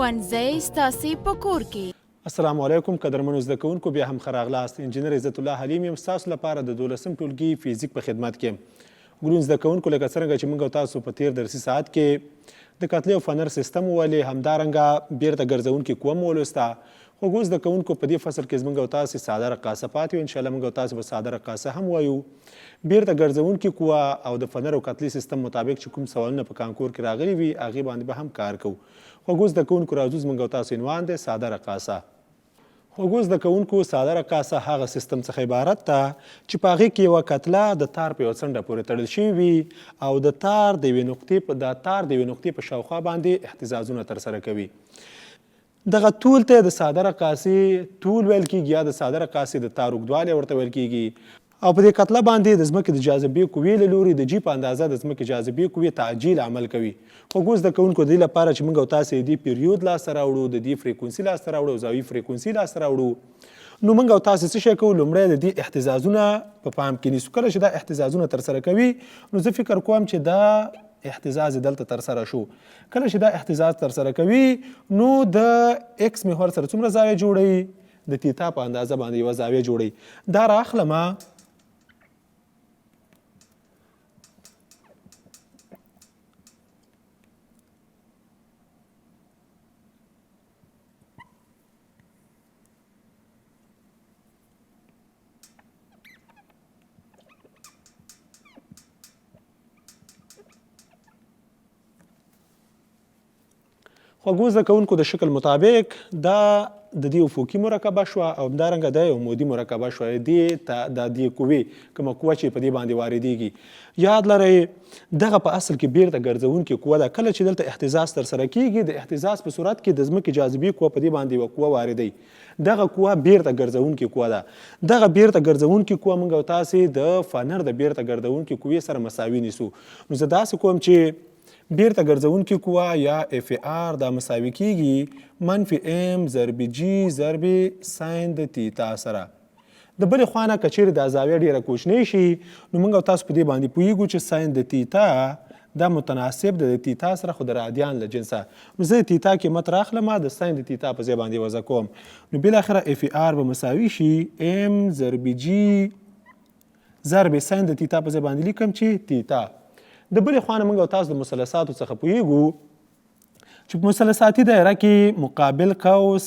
ښوونځی ستاسې په کور کې. السلام علیکم قدرمنو زده کوونکو، بیا هم ښه راغلاست. انجینر عزت الله حلیم یم، ستاسو لپاره د 12 ټولګي فزیک په خدمت کې. ګلون زده کوونکو، لکه څرنګه چې موږ او تاسو په تیر درسي ساعت کې د کتلې او فنر سیستم وولې، همدارنګه بیرته ګرځونکي قوه مو ولوسته. خو زده کوونکو، په دې فصل کې زموږ او تاسې ساده رقاصه پاتې وو. انشاءالله موږ او تاسې به ساده رقاصه هم وایو. بیرته ګرځونکي قوه او د فنر او کتلې سیستم مطابق چې کوم سوالونه په کانکور کې راغلي وي، هغې باندې به هم کار کوو. خوږو زده کوونکو، راځو زموږ او تاسو عنوان دی ساده رقاصه. خوږو زده کوونکو، ساده رقاصه هغه سیستم څخه عبارت ده چې په هغې کې یوه کتله د تار په یوه څنډه پورې تړل شوې وي او د تار د یوې نقطې په شاوخوا باندې اهتزازونه ترسره کوي. دغه طول ته د ساده رقاصې طول ویل کېږي یا د ساده رقاصې د تار اوږدوالی ورته ویل کېږي. او په دې کتله باندې د ځمکې د جاذبې قوې له لوري د جي په اندازه د ځمکې جاذبې قوې تعجیل عمل کوي. خوږو زده کوونکو، د دې لپاره چې موږ او تاسې د دې پیریود لاسته راوړو، د دې فریکونسي لاسته راوړو او زاویې فریکونسي لاسته راوړو، نو موږ او تاسې څه شی کوو؟ لومړی د دې اهتزازونه په پام کې نیسو. کله چې دا اهتزازونه ترسره کوي، نو زه فکر کوم چې دا اهتزاز دلته ترسره شو. کله چې دا اهتزاز ترسره کوي، نو د ایکس محور سره څومره زاویه جوړوي؟ د تیتا په اندازه باندې یوه زاویه جوړوي. دا راخلمه خوږو زده کوونکو، د شکل مطابق دا د دې افقي مرکبه شوه او همدارنګه دا یو عمودي مرکبه شوه. د دې قوې کومه قوه چې په دې باندې واردېږي، یاد لرئ دغه په اصل کې بیرته ګرځونکې قوه ده. کله چې دلته اهتزاز ترسره کېږي، د اهتزاز په صورت کې د ځمکې جاذبې قوه په دې باندې یوه قوه واردوي. دغه قوه بیرته ګرځونکې قوه ده. دغه بیرته ګرځونکې قوه موږ او تاسې د فنر د بیرته ګرځونکې قوې سره مساوي نیسو. نو زه داسې کوم چې بیرته ګرځونکې قوه یا اف آر دا مساوي کېږي منفي ام ضرب جي ضرب ساین د تیتا سره. د بلې خوا نه که چیرې دا زاویه ډېره کوچنۍ شي، نو موږ او تاسو په دې باندې پوهېږو چې ساین د تیتا دا متناسب د تیتا سره، خو د رادیان له جنسه. نو زه د تیتا قیمت راخلم، د ساین د تیتا په ځای باندې وضع کوم. نو بالاخره اف آر به مساوي شي ام ضرب جي ضرب ساین د تیتا په ځای باندې لیکم چې تیتا. د بلې خوا نه موږ او تاسو د مثلثاتو څخه پوهېږو چې په مثلثاتي دایره کې مقابل قوس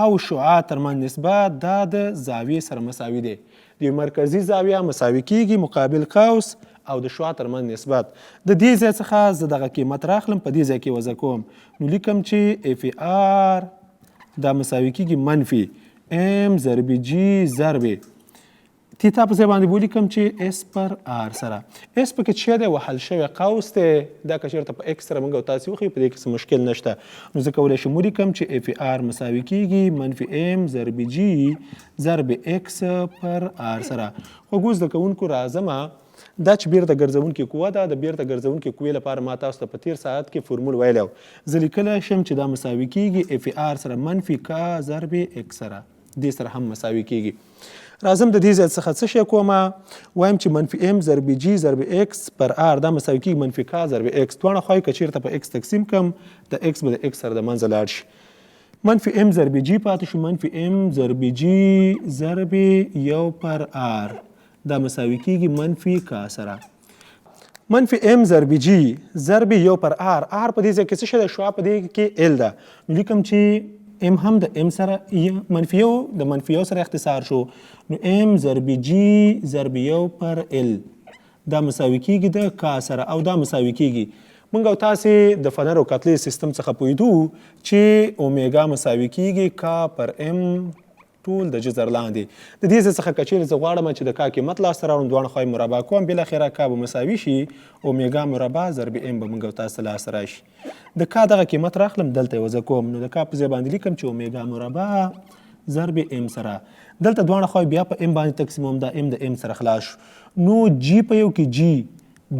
او شعاع ترمنځ نسبت دا د زاویې سره مساوي دی. د یو مرکزي زاویه مساوي کېږي مقابل قوس او د شعاع ترمنځ نسبت. د دې ځای څخه زه دغه قیمت راخلم، په دې ځای کې وضع کوم. نو لیکم چې اف آر دا مساوي کېږي منفي ام ضرب جي ضرب تیتا په ځای باندې ولیکم چې اس پر آر سره. اس پکې چې دی وهل شوی قوس دی، دا که چېرته په ایکس سره موږ او تاسې وښیو، په دې کې څه مشکل نشته. نو زه کولی شم ولیکم چې اف آر مساوي کېږي منفي ام ضرب جي ضرب ایکس پر آر سره. خوږو زده کوونکو، راځمه دا چې بیرته ګرځونکې قوه ده، د بیرته ګرځونکې قوې لپاره ما تاسو ته په تیر ساعت کې فورمول ویلی و. زه لیکلی شم چې دا مساوي کېږي اف آر سره منفي کا ضرب ایکس سره، دې سره هم مساوي کېږي. راځم د دې ځای څخه څه شی کومه؟ وایم چې منفي ام ضرب جي ضرب ایکس پر آر دا مساوي کېږي منفي کا ضرب ایکس. دواړه خواوې که چېرته په ایکس تقسیم کړم، د ایکس به د ایکس سره د منځه لاړ شي. منفي ام ضرب جي پاتې شو منفي ام ضرب جي ضرب یو پر آر، دا مساوي کېږي منفي کا سره. منفي ام ضرب جي ضرب یو پر آر، آر په دې ځای کې څه شی ده؟ شعاع په دې کې ال ده. نو لیکم چې ام هم د ام سره منفي یو د منفي یو سره اختصار شو. نو ام ضرب جي ضرب یو پر ال دا مساوي کېږي د کا سره او دا مساوي کېږي. موږ او تاسې د فنر او کتلې سیستم څخه پوهېدو چې اومیګا مساوي کېږي کا پر ام ټول د جذر لاندې. د دې ځای څخه که چیرې زه غواړم چې د کا قیمت لاسته راوړم، دواړه خواوې مربع کوم، بالاخره کا به مساوي شي اومیګا مربع ضرب ام به موږ او تاسو لاسته راشي. د کا دغه قیمت راخلم، دلته یې وضع کوم. نو د کا په ځای باندې لیکم چې اومیګا مربع ضرب ام سره. دلته دواړه خواوې بیا په ام باندې تقسیموم، دا ام د ام سره خلاص شو. نو جي په یو کې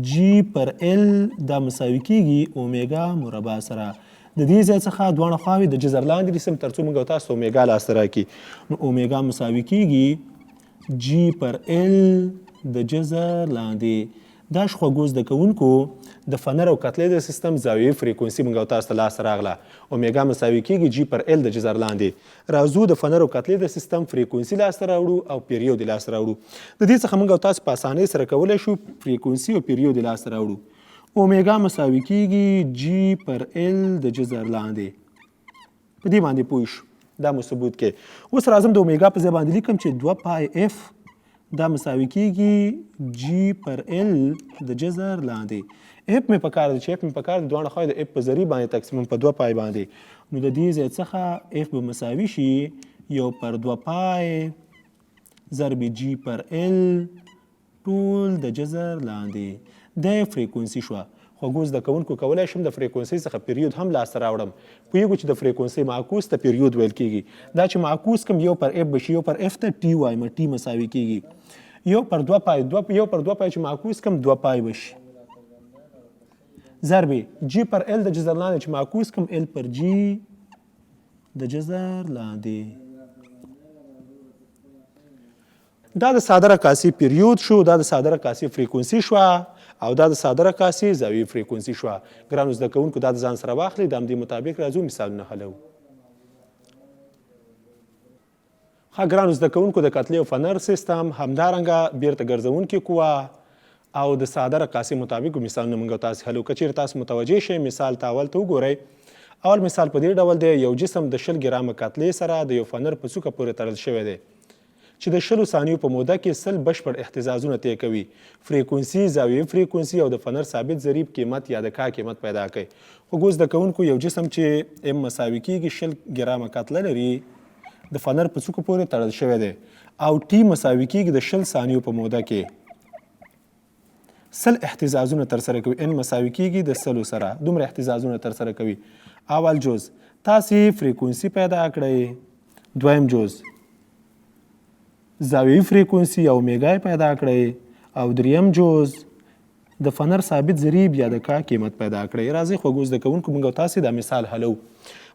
جي پر ال دا مساوي کېږي اومیګا مربع سره. د دې ځای څخه دواړه خواوې د جذر لاندې نیسم تر څو موږ او تاسو اومیګا لاسته راکړي. نو اومیګا مساوي کېږي جي پر ال د جذر لاندې. دا خوږو زده کوونکو د فنر او کتلې د سیستم زاویې فریکونسي موږ او تاسو ته لاسته راغله. اومیګا مساوي کیږي جی پر ال د جذر لاندې. راځو د فنر او کتلې د سیستم فریکونسي لاسته راوړو او پیریود یې لاسته راوړو. د دې څخه موږ او تاسو په اسانۍ سره کولی شو فریکونسي او پیریود یې لاسته راوړو. اومیګا مساوي کیږي جی پر ال د جذر لاندې. په دې باندې پوه شو. دا مو ثبوت کې. اوس راځم د اومیګا په ځای باندې لیکم چې 2 پای اف دا مساوي کیږي جی پر ال د جذر لاندې. اف مې پکار دی چې اف مې پکار دی دواړه خواوې د اف په ذریعه باندې تقسیم په 2 پای باندې. نو د دې ځای څخه اف به مساوي شي 1/2 پای ضرب جی پر ال ټول د جذر لاندې. دا فریکونسي شوه. خو ګوز د کوونکو کولی شم د فریکونسي څخه پیریود هم لاسته راوړم. پوهېږو چې د فریکونسي معکوس ته پیریود ویل کېږي. دا چې معکوس کوم 1/f بشي 1/f ته ټي وایم ټي مساوي کېږي. 1/2 پای 1/2 پای چې معکوس کوم 2 پای بشي ضرب جی پر ال د جذر لاندې چې معکوس کوم ال پر جی د جذر لاندې. دا د ساده رقاصي پیریود شو. دا د ساده رقاصي فریکونسي شوه او دا د ساده رقاصي زاویې فریکونسي شوه. ګرانو زده کوونکو دا د ځان سره واخلئ. د همدې مطابق راځو مثالونه حلوو. ښه ګرانو زده کوونکو د کتلې او فنر سیستم همدارنګه بیرته ګرځونکې قوه او د ساده رقاصي مطابق مثالونه موږ او تاسې حلو. که چیرې تاسو متوجه شئ مثال ته اول ته وګورئ. اول مثال په دې ډول دی. یو جسم د 20 ګرامه کتلې سره د یو فنر په څوکه پورې تړل شوی دی چې د 20 ثانیو په موده کې 100 بشپړ اهتزازونه طی کوي. فریکونسي زاویې فریکونسي او د فنر ثابت ضریب قیمت یا د کا قیمت پیدا کوي. خو ګوز د کوونکو یو جسم چې ام مساوي کیږي 20 ګرامه کتله لري د فنر په څوکو پورې تړل شوی دی او ټي مساوي کیږي د 20 ثانیو په موده کې 100 اهتزازونه ترسره کوي. ان مساوي کیږي د 100 سره دومره اهتزازونه ترسره کوي. اول جز تاسې فریکونسي پیدا کړئ. دویم جز زاویې فریکونسي او اومیګا پیدا کړئ او دریم جز د فنر ثابت ضریب یا د کا قیمت پیدا کړئ. راځئ خو زده کوونکو موږ او تاسې دا مثال حلو.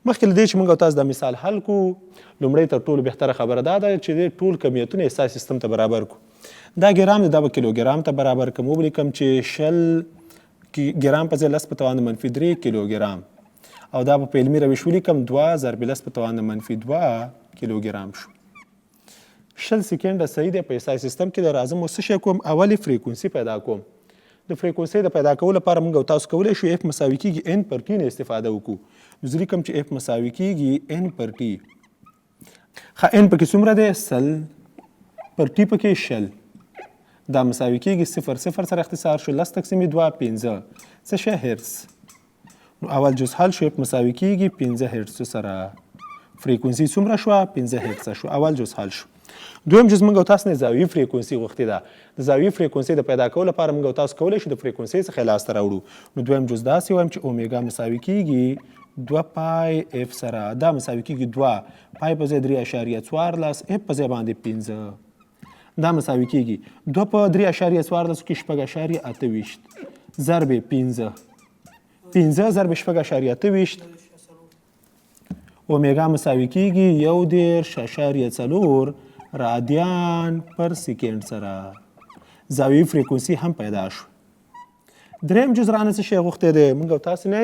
مخکې له دې چې موږ او تاسو دا مثال حل کړو لومړی تر ټولو بهتره خبره دا ده چې د ټول کمیتونه یې ستاسې سیستم ته برابر کړو. دا ګرام دی دا به کیلوګرام ته برابر کړم. ولیکم چې 20 ګرام په ځای 10⁻³ کیلوګرام او دا به په علمي روش ولیکم 2 ضرب 10⁻² کیلوګرام شو. 20 سکنډه صحیح دی. په حساب سیستم کې د راځم اوس څه شی کوم. اول فریکونسي پیدا کوم. د فریکونسي د پیدا کولو لپاره موږ او تاسو کولی شو اف مساوي کیږي ان پر ټي نه استفاده وکړو. نو زه لیکم چې اف مساوي کیږي ان پر ټي. ښه ان پکې څومره دی 100 پر ټي پکې 20. دا مساوي کیږي 0 سره اختصار شو 10/2 5 څه شی هرتز. نو اول جز حل شو اف مساوي کیږي 5 هرتز سره. فریکونسي څومره شوه 5 هرتز شو. اول جز حل شو. دویم جز موږ او تاسو نه زاویې فریکونسي غوښتې ده. د زاویې فریکونسي د پیدا کولو لپاره موږ او تاسو کولی شو د فریکونسي څخه لاسته راوړو. نو دویم جز داسې وایم چې اومیګا مساوي کیږي 2 پای اف سره. دا مساوي کیږي 2 پای په ځای 3.14 اف په ځای باندې 5. دا مساوي کیږي 2 په 3.14 کې 6.28 ضرب 5 ضرب 6.28 اومیګا مساوي کیږي 1.4 رادیان پر سکند سره. زاویې فریکونسي هم پیدا شو. دریم جز رانه څه شی غوښتی دی. موږ او تاسو نه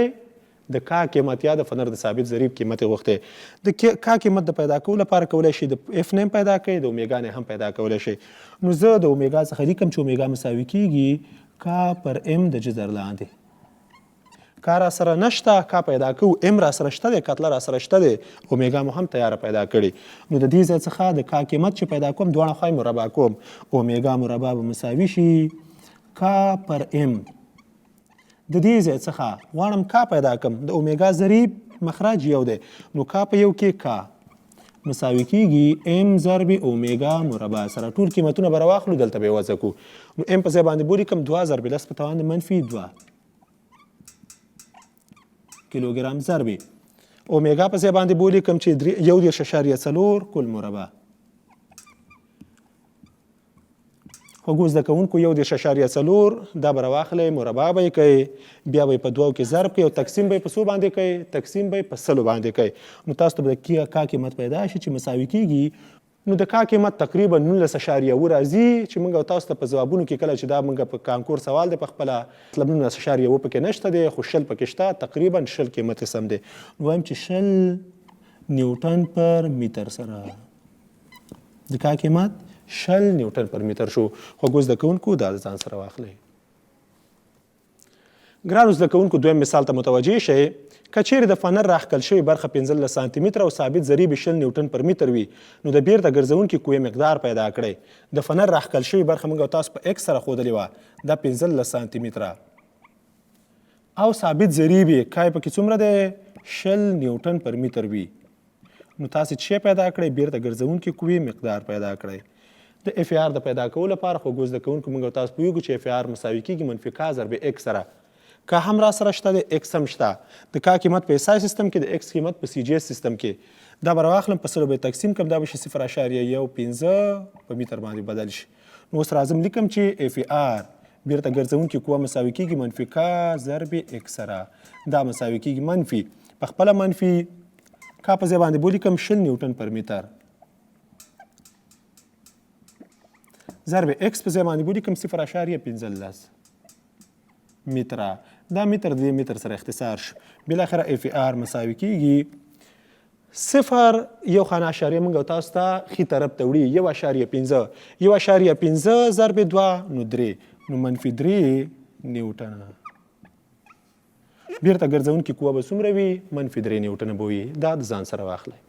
د کا قیمت یا د فنر د ثابت ضریب قیمت یې غوښتی. د کا قیمت د پیدا کولو لپاره کولی شي د اف نه هم پیدا کوئ د اومیګا نه هم پیدا کولی شئ. نو زه د اومیګا څخه لیکم چې اومیګا مساوي کیږي کا پر ام د جذر لاندې. کا را سره نشته کا پیدا کوو. ام را سره شته دی کتله را سره شته دی. اومیګا مو هم تیاره پیدا کړي. نو د دې ځای څخه د کا قیمت چې پیدا کوم دواړه خواوې مربع کوم. اومیګا مربع به مساوي شي کا پر ام. د دې ځای څخه غواړم کا پیدا کړم. د اومیګا ضریب مخرج یو دی. نو کا په یو کې کا مساوي کیږي ام ضرب اومیګا مربع سره. ټول قیمتونه به راواخلو دلته به یې وضع کړو. نو ام په ځای باندې ولیکم 2 ضرب 10⁻² کیلوګرام ضرب اومیګا په ځای باندې ولیکم چې 1.4 کل مربع. خو ګوز زده کوونکو 1.4 دا به راواخلئ مربع به یې کوئ بیا به یې په 2 کې ضرب کوئ او تقسیم به یې په څو باندې کوئ. تقسیم به یې په 100 باندې کوئ. نو تاسو ته به د کا قیمت پیدا شي چې مساوي کیږي نو د کا قیمت تقریبا 19.7 راځي چې موږ او تاسو ته په ځوابونو کې کله چې دا موږ په کانکور سوال دی په خپله مطلب 19.7 پکې نشته دی خو 0 پکې شته تقریبا 0 قیمت یې سم دی نو وایم چې 0 نیوټن پر میټر سره د کا قیمت 0 نیوټن پر میټر شو خوږو زده کوونکو دا ځان سره واخلئ ګرانو زده کوونکو دویم مثال ته متوجه شئ که چیرې د فنر راښکل شوې برخه 15 سانتي متره او ثابت ضریب 0 نیوټن پر میټر وي نو د بیرته ګرځونکي قوې مقدار پیدا کړئ د فنر راښکل شوې برخه موږ او تاسو په ایکس سره ښودلې وه دا 15 سانتي متره او ثابت ضریب یې کای پکې څومره دی 0 نیوټن پر میټر وي نو تاسې څه پیدا کړئ بیرته ګرځونکي قوې مقدار پیدا کړئ د اف ای آر د پیدا کولو لپاره خوږو زده کوونکو موږ او تاسو پوهېږو چې اف ای آر مساوي کېږي منفي کا ضرب ایکس سره که هم را سره شته د ایکس هم شته د کا قیمت په ایسای سیستم کې د ایکس قیمت په سی جی ایس سیستم کې دا به راواخلم په سلو به تقسیم کړم دا به شي 0.15 په میټر باندې بدل شي نو اوس راځم لیکم چې اف ای آر بیرته ګرځونکي قوه مساوي کېږي منفي کا ضرب ایکس سره دا مساوي کېږي منفي په خپله منفي کا په ځای باندې ولیکم 0 نیوټن پر میټر ضرب ایکس په ځای باندې ولیکم 0.15 میټره دا میټر د دې میټر سره اختصار شو بالاخره اف ای آر مساوي کېږي 0 یو خانه اشاریه موږ او تاسو ته ښي طرف ته وړي 1.5 ضرب 2 نو 3 نو منفي 3 نیوټنه بیرته ګرځونکي قوه به څومره وي منفي 3 نیوټنه به وي دا د ځان سره واخلئ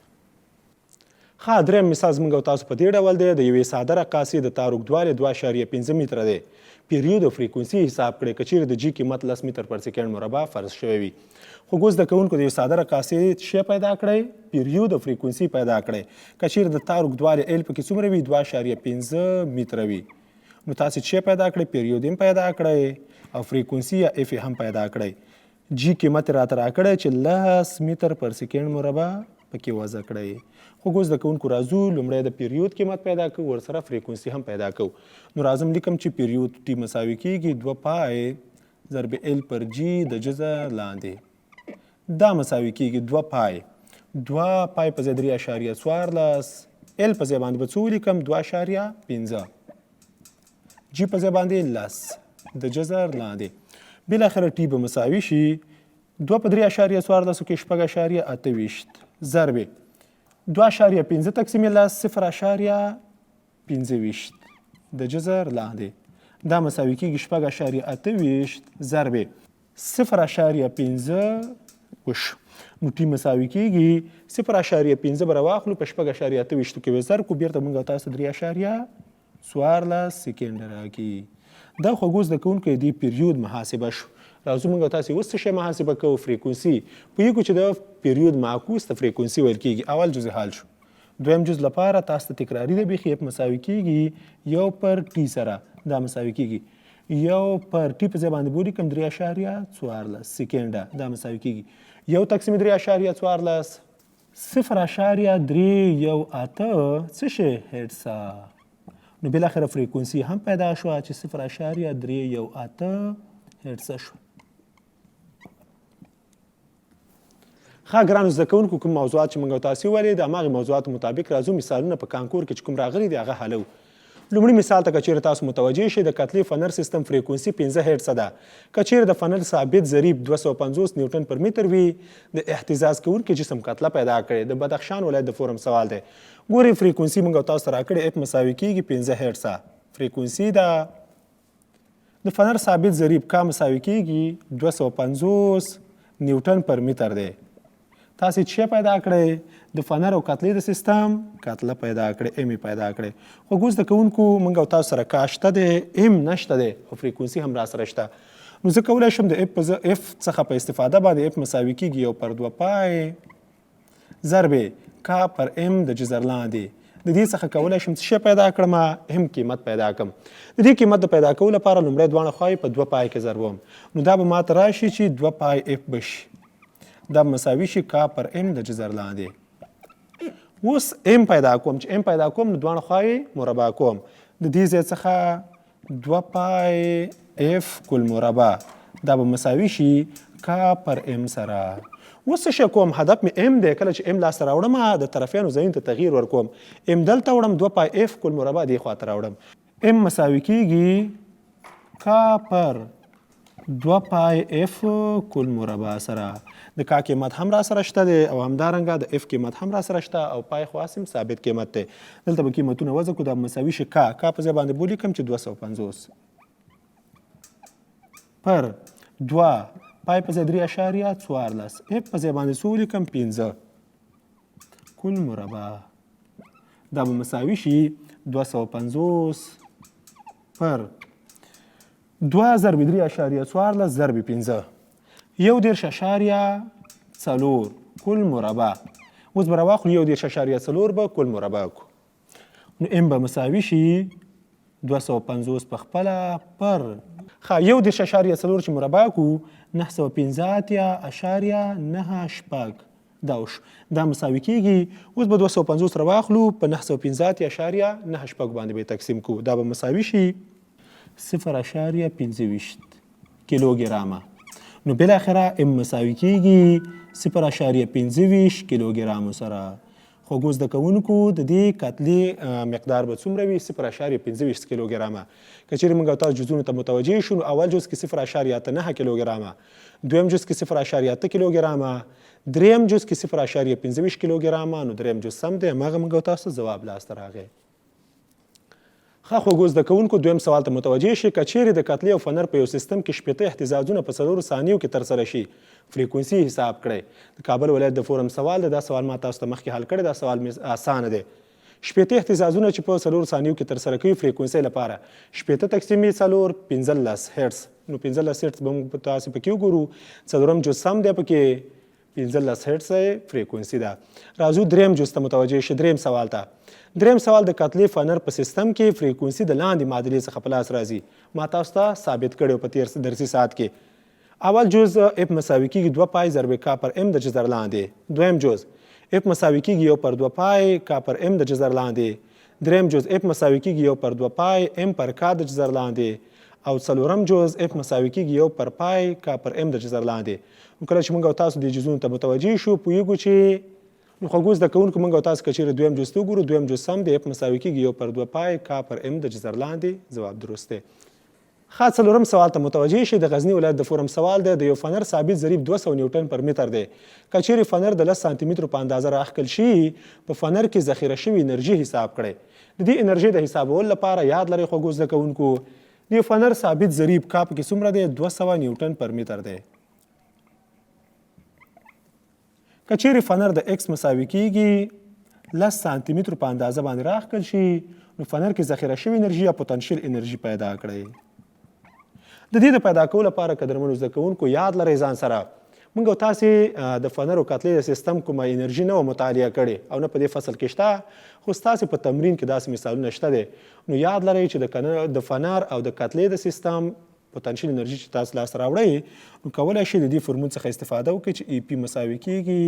ښه دریم مثال زموږ او تاسو په دې ډول دی د یوې ساده رقاصې د تار اوږدوالی 2.5 میټره دی پیریود او فریکونسي حساب کړئ که چیرې د جي قیمت 10 میټر پر سیکنډ مربع فرض شوی وي خوږو زده کوونکو د یو ساده رقاصې شی پیدا کړئ پیریود او فریکونسي پیدا کړئ که چیرې د تار اوږدوالی ایل پکې څومره وي 2.5 میټره وي نو تاسې شی پیدا کړئ پیریود هم پیدا کړئ او فریکونسي یا اف هم پیدا کړئ جي قیمت راته راکړی چې 10 میټر پر سیکنډ مربع پکې وضع کړئ خوږو زده کوونکو راځو لومړی د پیریود قیمت پیدا کوو ورسره فریکونسي هم پیدا کوو نو راځم لیکم چې پیریود ټي مساوي کېږي 2 پای ضرب ایل پر جي د جزا لاندې دا مساوي کېږي 2 پای په ځای 3.14 ایل په ځای باندې به څه ولیکم 2.15 جي په ځای باندې 10 د جزر لاندې بالاخره ټي به مساوي شي 2 په 3.14 کې 6.28 ضرب 2.15 تقسیم 10 0.25 د جزر لاندې دا مساوي کېږي 6.28 ضرب 0.15 وشو نو ټي مساوي کېږي 0.15 به راواخلو په 6.28 کې به ضرب کړو بیرته موږ تاسو 3.14 سیکنډ راکړي دا خوږو زده کوونکو د پیریود محاسبه شو راځو موږ تاسو اوس څه شی محاسبه کوو فریکونسي پوهېږو چې د پیریود معکوس ته فریکونسي ویل کېږي اول جز حل شو دویم جز لپاره تاسو ته تکراري دی بیخي مساوي کېږي 1 پر ټي سره دا مساوي کېږي 1 پر ټي په ځای باندې ولیکم 3.14 سیکنډه دا مساوي کېږي 1 تقسیم 3.14 0.318 څه شی هرټزه نو بالاخره فریکونسي هم پیدا شوه چې 0.318 هرټزه شو ښه ګرانو زده کوونکو کوم موضوعات چې موږ او تاسې وویلې د هماغې موضوعاتو مطابق راځو مثالونه په کانکور کې چې کوم راغلي دي هغه حلو لومړي مثال ته که چیرې تاسو متوجه شئ د کتلې فنر سیستم فریکونسي 15 هرټزه ده که چیرې د فنر ثابت ضریب 250 نیوټن پر میټر وي د اهتزاز کوونکي جسم کتله پیدا کړي د بدخشان ولایت د فورم سوال دی ګورئ فریکونسي موږ او تاسو ته راکړې اف مساوي کېږي 15 هرټزه فریکونسي ده د فنر ثابت ضریب کا مساوي کېږي 250 نیوټن پر میټر دی تاسې څه پیدا کړئ د فنر او کتلې د سیستم کتله پیدا کړئ ام پیدا کړئ خوږو زده کوونکو موږ او تاسو سره کا شته دی ام نشته دی او فریکونسي هم را سره شته نو زه کولی شم د اف څخه په استفاده باندې اف مساوي کېږي 1 پر 2 پای ضرب کا پر ام د جزر لاندې د دې څخه کولی شم څه پیدا کړم هم قیمت پیدا کړم د دې قیمت د پیدا کولو لپاره لومړی دواړه خواوې په 2 پای کې ضربوم نو دا به ماته راشي چې 2 پای اف بشي دا مساوي شي کا پر ام د جزر لاندې اوس ام پیدا کوم چې ام پیدا کوم نو دواړه خواوې مربع کوم د دې ځای څخه 2 پای اف کل مربع دا به مساوي شي کا پر ام سره اوس څه شی کوم هدف مې ام دی کله چې ام لاسته راوړم د طرفینو ځایونو ته تغییر ورکوم ام دلته وړم 2 پای اف کل مربع دې خواته راوړم ام مساوي کیږي کا پر 2 پای اف کل مربع سره د کا قیمت هم را سره شته دی او همدارنګه د اف قیمت هم را سره شته او پای خو اسیم ثابت قیمت دی دلته به قیمتونه وضع کړو دا مساوي شي کا په ځای باندې بولی کم چې 250 پر 2 پای په ځای 3.14 اف په ځای باندې څو ولیکم 15 کل مربع دا به مساوي شي 250 پر 2 ضرب 3.14 ضرب 15 1.4 کل مربع اوس به راواخلو 1.4 به کل مربع کو نو ام به مساوي شي 250 په خپله پر 1.4 چې مربع کو 915.98 دا مساوي کیږي اوس به 250 راواخلو په 915.98 باندې به تقسیم کو دا به مساوي شي 0.25 کیلوګرامه نو بالاخره ام مساوي کیږي 0.25 کیلوګرامو سره خو ګوز د کوونکو د دې کتلې مقدار به څومره وي 0.25 کیلوګرامه که چیرې موږ تاسو جزونو ته متوجه شو نو اول جز کې 0.9 کیلوګرامه دویم جز کې 0.8 کیلوګرامه دریم جز کې 0.25 کیلوګرامه نو دریم جز سم دی هماغه موږ تاسو جواب لاسته راغی خو ګوز د کوونکو دویم سوال ته متوجه شي که چیرې د کتلې او فنر په یو سیستم کې شپېته اهتزازونه په 4 ثانیو کې ترسره شي فریکونسي حساب کړئ د کابل ولایت د فورم سوال دی دا سوال ما تاسو ته مخکې حل کړی دا سوال اسانه دی شپېته اهتزازونه چې په 4 ثانیو کې ترسره کوي فریکونسي لپاره شپېته تقسیمې 4 15 هرتز نو 15 هرتز به موږ تاسو پکې وګورو څلورم جز سم دی پکې 15 هرتز فریکونسي ده راځو دریم جز ته متوجه شي دریم سوال ته دریم سوال د کتلې فنر په سیستم کې فریکونسي د لاندې معادلې څخه په لاس راځي ما تاسو ته ثابت کړی په تیر درسي ساعت کې اول جز اف مساوي کیږي 2 پای ضرب کا پر ام د جذر لاندې دویم جز اف مساوي کیږي 1 پر 2 پای کا پر ام د جذر لاندې دریم جز اف مساوي کیږي 1 پر 2 پای ام پر کا د جذر لاندې او څلورم جز اف مساوي کیږي 1 پر پای کا پر ام د جذر لاندې کله چې موږ تاسو د جزونو ته متوجه شو پوهیږو چې نو خو ګوز د کوونکو موږ تاسو که چیرې دویم جز ته وګورو دویم جز سم دی اف مساوي کیږي 1 پر 2 پای کا پر ام د جذر لاندې ځواب درست دی ښه څلورم سوال ته متوجه شي د غزني ولایت د فورم سوال دی د یو فنر ثابت ضریب 200 نیوټن پر متر دی که چیرې فنر د 10 سانتي مترو په اندازه راښکل شي په فنر کې ذخیره شوې انرژي حساب کړئ د دې انرژي د حسابولو لپاره یاد لرئ خو ګوز د کوونکو د یو فنر ثابت ضریب کا پکې څومره دی 200 نیوټن پر متر دی که چیرې فنر د ایکس مساوي کیږي 10 سانتي مترو په اندازه باندې راښکل شي نو فنر کې ذخیره شوې انرژي یا پوتنشیل انرژي پیدا کړئ د دې د پیدا کولو لپاره قدرمنو زده کوونکو یاد لرئ ځان سره موږ او تاسې د فنر او کتلې د سیستم کومه انرژي نه وه مطالعه کړې او نه په دې فصل کې شته خو ستاسې په تمرین کې داسې مثالونه شته دی نو یاد لرئ چې د فنر او د کتلې د سیستم پوتنشیل انرژي چې تاسو لاس راوړئ نو کولی شئ د دې فورمول څخه استفاده وکړئ چې ای پی مساوي کیږي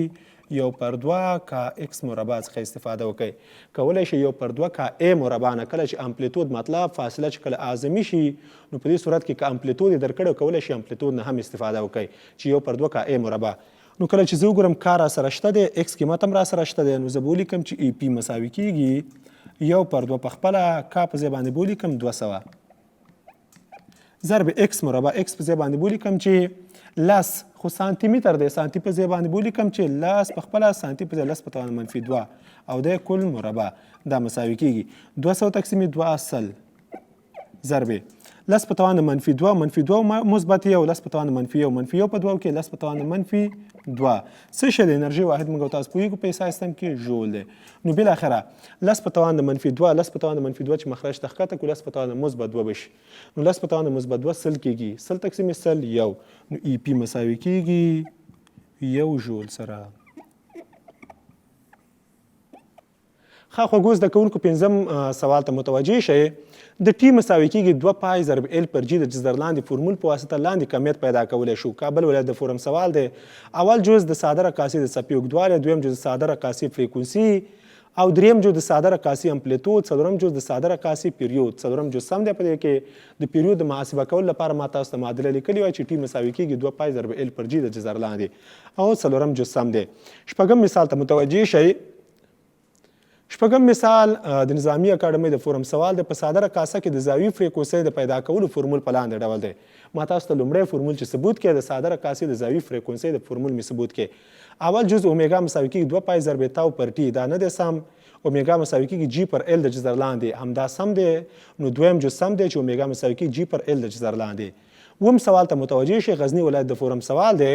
1 پر 2 کا ایکس مربع څخه استفاده وکړئ کولی شئ 1 پر 2 کا ای مربع نه کله چې امپلیتود مطلب فاصله چې کله اعظمي شي نو په دې صورت کې که امپلیتود یې درکړی کولی شئ امپلیتود نه هم استفاده وکړئ چې 1 پر 2 کا ای مربع نو کله چې زه وګورم کا را سره شته دی ایکس قیمت هم را سره شته دی نو زه به ولیکم چې ای پی مساوي کیږي 1 پر 2 په خپله کا په ځای باندې به ولیکم 200 ضرب ایکس مربع ایکس په ځای باندې بولیکم چې 10 خو سانتي متر دی سانتي په ځای باندې بولیکم چې 10 په خپله سانتي په ځای 10 په توان منفي 2 او د کل مربع دا مساوي کیږي 200 تقسیم 2 اصل ضرب 10 په توان منفي 2 منفي 2 مثبت 1 10 په توان منفي 1 منفي 1 په 2 کې 10 په توان منفي 2 څه شی د انرژي واحد موږ تاسو پوهیږو په حساب سیستم کې جول دی نو بالاخره 10 په توان منفي 2 10 په توان منفي 2 چې مخرج ته ښکته کړو 10 په توان مثبت 2 بشي نو 10 په توان مثبت 2 سل کېږي سل تقسیم سل یو نو ای پی مساوي کېږي 1 جول سره ښه خو ګوز د کوونکو پنځم سوال ته متوجه شئ د ټي مساوي کېږي 2 پای ضرب ال پر جي د جذر لاندې فورمول په واسطه لاندې کمیت پیدا کولی شو کابل ولایت د فورم سوال دی اول جز د ساده رقاصې د څپې اوږدوالی دویم جز د ساده رقاصې فریکونسي او دریم جز د ساده رقاصي امپلیتود، څلورم جز د ساده رقاصي پیریود، څلورم جز سم دی. په دې کې د پیریود د محاسبه کولو لپاره ما تاسو ته معادله لیکلې وای چې ټي مساوي کېږي 2 پای ضرب ال پر جي د جزر لاندې، او څلورم جز سم دی. شپږم مثال ته متوجه شئ. شپږم مثال د نظامي اکاډمۍ د فورم سوال دی. په ساده رقاصه کې د زاویې فریکونسۍ د پیدا کولو فورمول په لاندې ډول دی. ما تاسو ته لومړی فورمول چې ثبوت کړی د ساده رقاصې د زاویې فریکونسۍ د فورمول مې ثبوت کړی. اول جز اومیګا مساوي کېږي 2 پای ضرب تاو پر ټي، دا نه دی سم. اومیګا مساوي کېږي جي پر ال د جزر لاندې، همدا سم دی. نو دویم جز سم دی چې اومیګا مساوي کېږي جي پر ال د جزر لاندې. اووم سوال ته متوجه شئ. غزني ولایت د فورم سوال دی.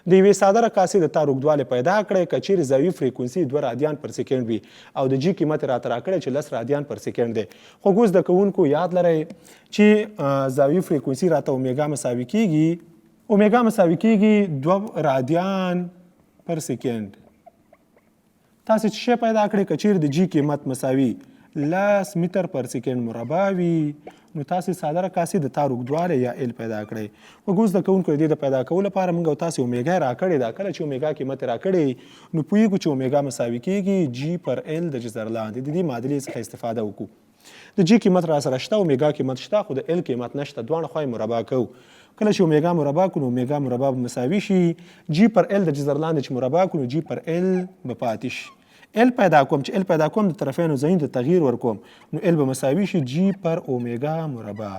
د یوې ساده رقاصې د تار اوږدوالی پیدا کړئ که چیرې زاویې فریکونسي 2 رادیان پر سیکنډ وي او د جي قیمت یې راته راکړی چې 10 رادیان پر سیکنډ دی. خو اوس زده کوونکو یاد لرئ چې زاویې فریکونسي راته اومیګا مساوي کېږي، اومیګا مساوي کېږي 2 رادیان پر سیکنډ. تاسې څه شی پیدا کړئ که چیرې د جي قیمت مساوي 10 متر پر سیکنډ مربع وي، نو تاسې ساده رقاصې د تار اوږدوالی یا ال پیدا کړئ. اوس زده کوونکو د دې د پیدا کولو لپاره موږ او تاسې اومیګا یې راکړې ده. کله چې اومیګا قیمت یې راکړې نو پوهېږو چې اومیګا مساوي کېږي جي پر ال د جزر لاندې. د دې معادلې څخه استفاده وکړو. د جي قیمت را سره شته، اومیګا قیمت شته، خو د ال قیمت نشته. دواړه خوا یې مربع کوو. کله چې اومیګا مربع کړو نو اومیګا مربع به مساوي شي جي پر ال د جزر لاندې چې مربع کړو جي پر ال به پاتې شي. ال پیدا کوم چې ال پیدا کوم د طرفینو ځایونو ته تغییر ورکوم نو ال به مساوي شي جي پر اومیګا مربع.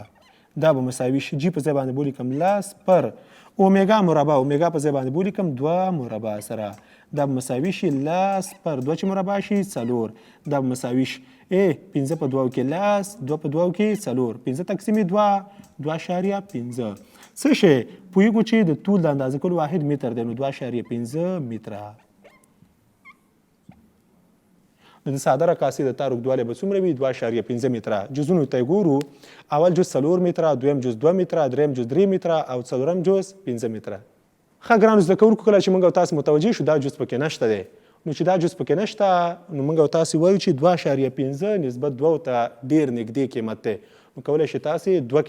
دا به مساوي شي جي په ځای باندې بولیکم 10 پر اومیګا مربع، اومیګا په ځای باندې بولیکم 2 مربع سره، دا به مساوي شي 10 پر 2 چې مربع شي 4. دا به مساوي شي 15 په 2 کې 10، 2 په 2 کې 4، 15 تقسیم 2 2.15. څه شی پوهېږو چې د طول د اندازه کولو واحد متر دی، نو 2.15 متره. نو د ساده رقاصې د تار اوږدوالی به څومره وي؟ 2.15 متره. جزونو ته یې ګورو. اول جز 4 متره، دویم جز 2 متره، دریم جز 3 متره او څلورم جز 5 متره. ښه ګرانو زده کوونکو، کله چې موږ او تاسې متوجه شو دا جز پکې نشته دی، نو چې دا جز پکې نشته نو موږ او تاسې وایو چې 2.15 نسبت 2 ته ډېر نږدې قیمت دی. نو کولی شئ تاسې 2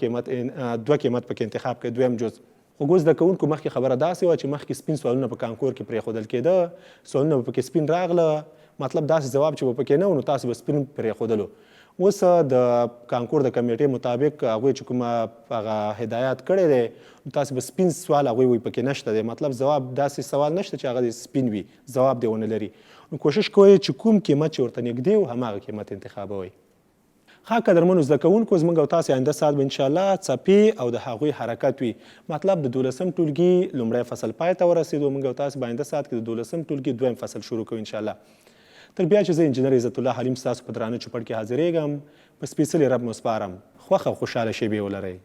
قیمت پکې انتخاب کړئ، دویم جز. خو اوس زده کوونکو مخکې خبره داسې وه چې مخکې سپین سوالونه په کانکور کې پرېښودل کېده، سوالونه به پکې سپین راغله، مطلب داسې جواب چې به پکې نه و نو تاسو به سپین پرېښودلو. اوس د کانکور د کمیټې مطابق هغوی چې کومه هغه هدایات کړی دی نو تاسو به سپین سوال هغوی وایي پکې نشته دی، مطلب ځواب داسې سوال نشته چې هغه سپین وي، ځواب دی ونه لري. نو کوشش کوئ چې کوم قیمت چې ورته نږدې و هماغه قیمت انتخابوئ. ښه قدرمنو زده کوونکو، زموږ او تاسې آینده ساعت به انشاءالله څپې او د هغوی حرکت وي. مطلب د 12 ټولګي لومړی فصل پای ته ورسېدو. موږ او تاسې به آینده ساعت کې د 12 ټولګي دویم فصل شروع کوو انشاءالله. تر بیا چې زه انجینر عزت الله حلیم ستاسو په درانه چوپړ کې حاضرېږم، په سپېڅلي رب مو سپارم. خوښ او خوشحاله شېبې ولرئ.